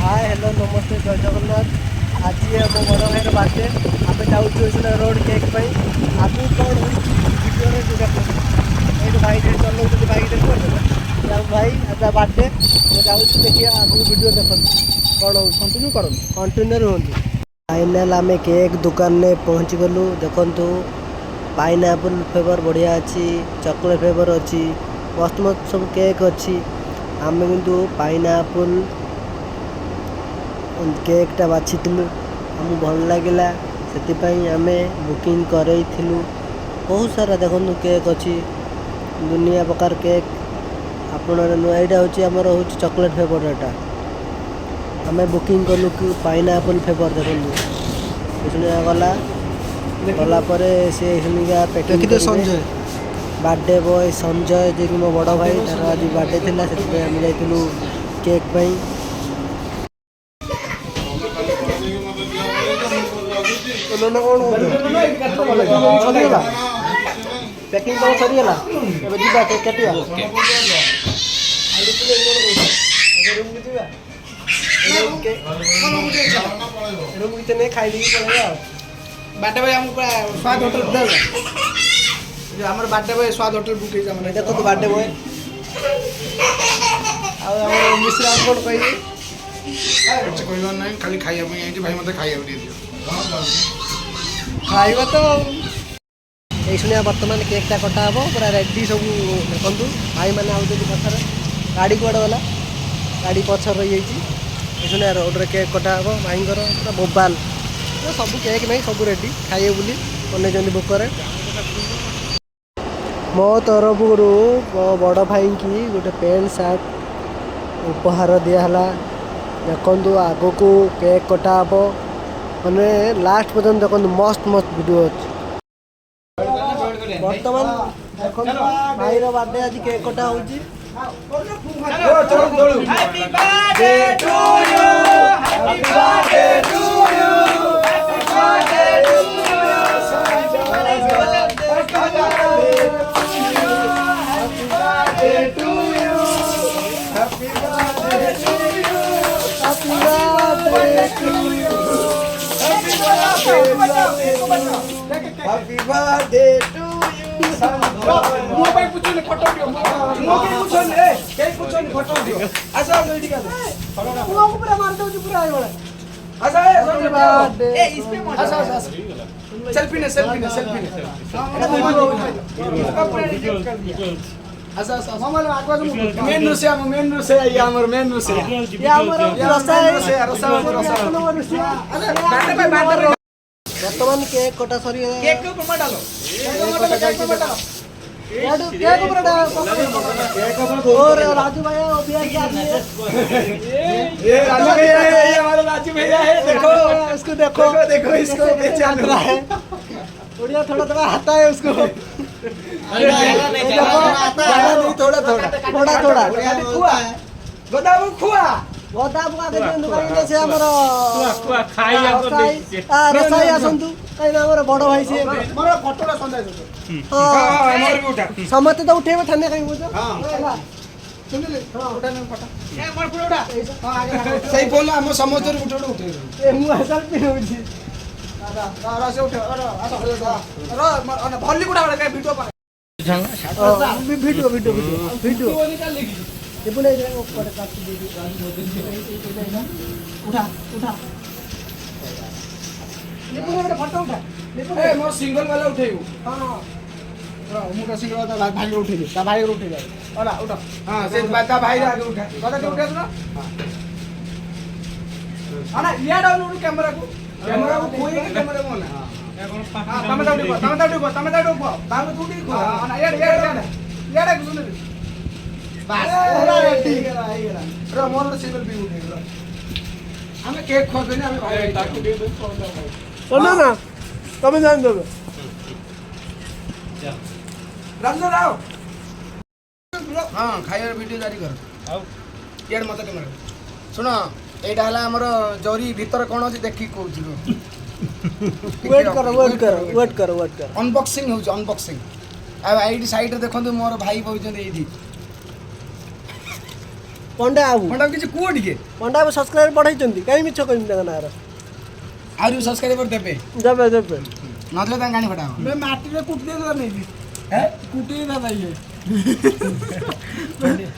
Hi hello नमस्ते जय जगन्नाथ। आज मो बड़ भाई बार्थडे आम जाऊँ रोड केक आगू कौन भिडियो ये भाई चलाऊँ बाइक देखिए भाई आज बार्थडे मुझे जाऊँ देखिए आगू भिडियो देखो कौन हो कंटिन्यू कर कंटिन्यू रुहतु। फाइनाल आम केक दुकान में पहुँची गलु देखु पाइनएप्पल फ्लेवर बढ़िया अच्छी चॉकलेट फ्लेवर अच्छी मस्त मस्त सब केक अच्छी आम किंतु पाइनएप्पल केकटा बाछी आमको भल लगे से आम बुकिंग करूँ। बहुत सारा देखो केक अच्छी दुनिया प्रकार केक आपण नुआ यहाँ हूँ आमर हूँ चॉकलेट फ्लेवर एटा आम बुकिंग कलु कि पाइनएप्पल फ्लेवर देखो गला गलापर से packing Sanjay birthday boy Sanjay ji की मो बड़ भाई तार आज बर्थडे थिला से आम जाइलु केक पाई। पैकिंग तो सरीगला एबे जीवा केक काटिया रूम कितने खाई दी पड़ेगा बर्थडे भाई हमको स्वाद होटल दे जो हमारे बर्थडे बॉय स्वाद होटल बुक है हमने देखो तो बर्थडे बॉय और हमर मिश्रा कोड कहि कुछ कोइबा नहीं खाली खाइया पे एठी भाई मते खाइया दे दियो खाइबा तो ए सुनिया वर्तमान केकटा कटा हबो पूरा रेडी सब देखंतु भाई माने आउ पछर गाड़ी कोड वाला गाड़ी पछर रही जाइछि ए सुनिया रोड रे केक कटा हबो भाईंगर पूरा मोबाइल सब केक नहीं सब रेडी खाइए बोली ओने जंदी बुक करे मो तरफ मो बड़ भाई की गोटे पैंट सर्ट उपहार दिहला देखु आग को केक कटा हे मैंने लास्ट पर्यटन देखो मस्त मस्त वीडियो अच्छे बर्तमान देखो भाई बर्थडे आज केक कटा हो Happy birthday to you. Mo pai puchone photo diyo. Mo ke puchone ke puchone photo diyo. Asa ready कर. mo को पूरा मार दो पूरा आए वाला. asa happy birthday. ए इस पे मत. asa सेल्फी ने asa मामला आगवा मेन से ये हमर मेन से ये हमर रसा अरे बाटे वर्तमान केक कटा सरी केक के ऊपर डालो केक ऊपर डालो केक ऊपर डालो केक और राजू भैया ओबिया के आदमी ये राजू भैया है ये हमारा राजू भैया है देखो इसको देखो इसको बेचान रहा है बढ़िया थोड़ा आता है उसको नहीं थोड़ा गोदाम खुआ गोदाम आगे दुकान से हमर खुआ खाई रसाई आसंतु कहीं हमर बड़ भाई से मोर फोटोला संदाय हां हमर भी उठा समते तो उठेबे थाने कहीं बुझो हां सुनिले उठा ने फोटो ए मोर पूरा उठा हां आगे सही बोल हम समस्त उठो उठे ए मु हसल पे होजी दादा से उठे अरे भल्ली गुडा वाला का वीडियो पा वीडियो ये बोले ऊपर काट दे उठा ये पूरा फोटो उठा ए मोर सिंगल वाला उठेऊ हां मुका सिंगल वाला भाई उठे ता भाई उठे जाए वाला उठा हां से बाता भाई आगे उठा बाता के उठा ना हां या डाउनलोड कैमरा को कोई के कैमरा को ना हां तमे दाउ तूटी को हां या सुन बस रेडी रे मोर सिंगल भी उठे हमें केक खो देने हमें भाई ताकि दे दो ना तमे जान दो रंजो लाओ हां खाइर वीडियो जारी कर आओ यार मत कैमरा सुनो एटा हला हमर जरी भीतर कोन अछि देखि कहू वेट करो अनबॉक्सिंग हो अनबॉक्सिंग अब आईडी साइड रे देखो मोर भाई बोलछन एठी पंडा बाबू पंडा किसी कुह टिके पंडा बाबू सब्सक्राइबर बढ़ाई कहीं मिछ कहनी ताଙ୍କ नार आउरी सब्सक्राइबर देबे देबे देबे नदले तां गाणी फटाओ बे माटी रे कुटी दे नहीं दी हैं कुटी दादा ये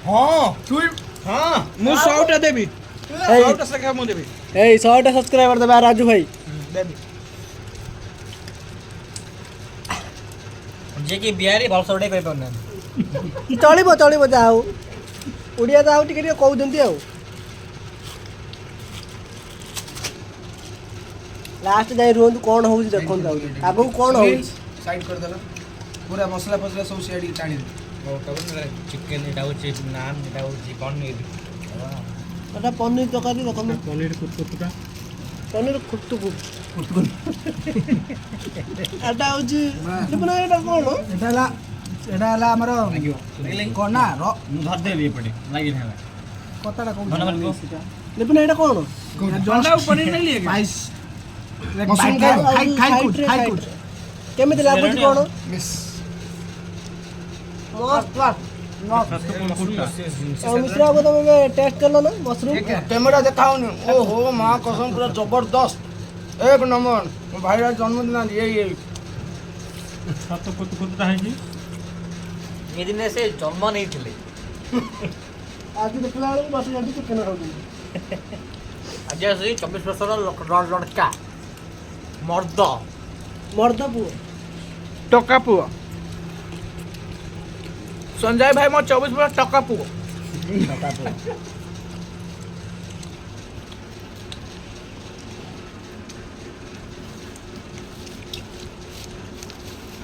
हां तू हां मु 100 टा देबी ए 100 टा सका मु देबी 100 टा सब्सक्राइबर देबे राजू भाई देबी जे कि बिहारी भल सौडे कहि पाउना चलिबो जाऊ उड़िया जाऊ टिके कहू दंती आउ लास्ट जाई रोंद कोन होउ देखन जाऊ आगु कोन होउ साइड कर देला पूरा मसला फसला सब सेडी टाणी चिकेन एटा होची नान एटा होची पनीर এটা পনির তরকারি দেখুন पनीर कुटकुटा পনির খুটুকু এটা হচ্ছে লিপনা এটা কোন एटा ला हमर कोन ना रो मु धर देबी एपटे लागि ना कतडा कोन मन मन লিপনা এটা কোন अंडा पनीर नहीं लिए पाइस मशरूम खाई कुट কেমিতি লাগুଛି কোন मिस মস্ত और मिश्रा को तुम टेस्ट कर लो ना मशरूम कैमरा दिखाओ ओहो मां कसम पूरा जबरदस्त एक नंबर मो भाईरा जन्मदिन ये सत कुटकुटा है जी ए दिन से जन्म नहीं थिले आज देखला बेलू बस जाती चिकन खाऊँ आज से 24 वर्षर लड़का मर्द मर्द पुओ टका पुआ संजय भाई मो 24 वर्ष टका पुआ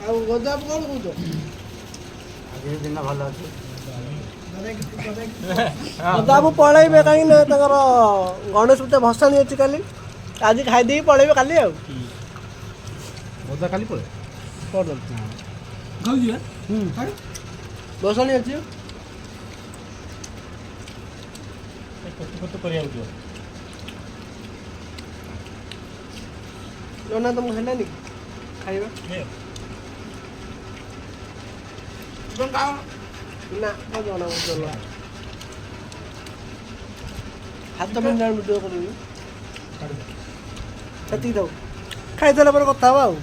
ଆଉ ଗଜା କଣ କହୁଛ आज दिन भल अछि ଗଜାକୁ ପଳେଇବେ କାହିଁକି ନା ତାଙ୍କର ଗଣେଶ ପୂଜା ଭସାଣି ଅଛି କାଲି ଆଜି ଖାଇଦେଇକି ପଳେଇବେ କାଲି ଆଉ बोदा खाली पड़े କରିଦେବୁ गौजी ଭସାଣି ଅଛି कुट करिया उठो ଜଣା ତମକୁ ହେଲାନି ଖାଇବା ନା କଣ ଜଣା ଚଲ ହାତ ମିନିଟ୍ ଭିଡ଼ିଓ କରିବି ସେତିକି ଥାଉ ଖାଇଦେଲା ପରେ କଥା ହବା ଆଉ